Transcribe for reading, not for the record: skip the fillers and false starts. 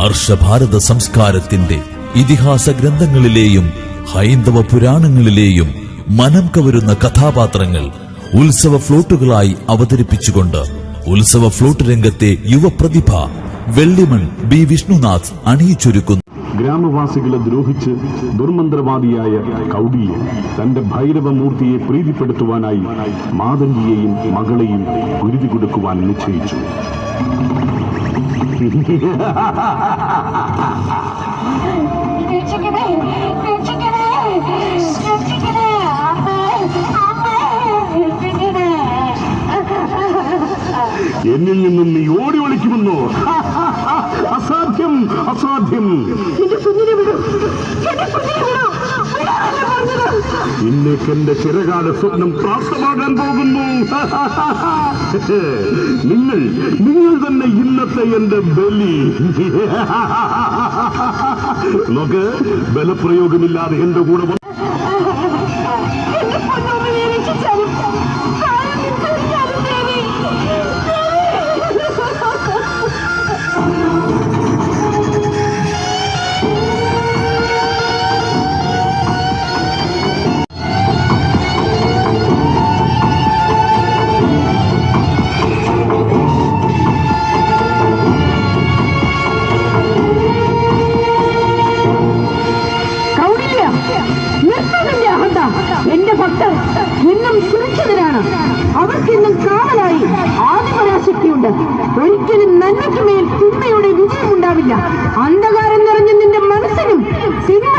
ഹർഷഭാരത സംസ്കാരത്തിന്റെ ഇതിഹാസ ഗ്രന്ഥങ്ങളിലെയും ഹൈന്ദവ പുരാണങ്ങളിലെയും മനം കവരുന്ന കഥാപാത്രങ്ങൾ ഉത്സവ ഫ്ലോട്ടുകളായി അവതരിപ്പിച്ചുകൊണ്ട് ഉത്സവ ഫ്ലോട്ട് രംഗത്തെ യുവപ്രതിഭ വെള്ളിമൺ ബി വിഷ്ണുനാഥ് അണിയിച്ചൊരുക്കുന്നു. ഗ്രാമവാസികളെ ദ്രോഹിച്ച് ദുർമന്ത്രവാദിയായ കൗടില്യ തന്റെ ഭൈരവമൂർത്തിയെ പ്രീതിപ്പെടുത്തുവാനായി മാതംഗിയെയും മകളെയും കുരുതി കൊടുക്കുവാൻ നിശ്ചയിച്ചു. എന്നിൽ നിന്നും നീ ഓടി ഒളിക്കുമെന്നോ? അസാധ്യം, അസാധ്യം. ഇന്നേക്കെന്റെ ചിരകാല സ്വപ്നം പ്രാപ്തമാകാൻ പോകുന്നു. നിങ്ങൾ തന്നെ ഇന്നത്തെ എന്റെ ബലി. നോക്ക്, ബലപ്രയോഗമില്ലാതെ എന്റെ കൂടെ എന്റെ ഭക്തർ ഇന്നും സുരക്ഷിതരാണ്. അവർക്കിന്നും കാവലായി ആദിപരാശക്തിയുണ്ട്. ഒരിക്കലും നന്മയ്ക്ക് മേൽ തിന്മയുടെ വിജയമുണ്ടാവില്ല. അന്ധകാരം നിറഞ്ഞ നിന്റെ മനസ്സിനും തിന്മ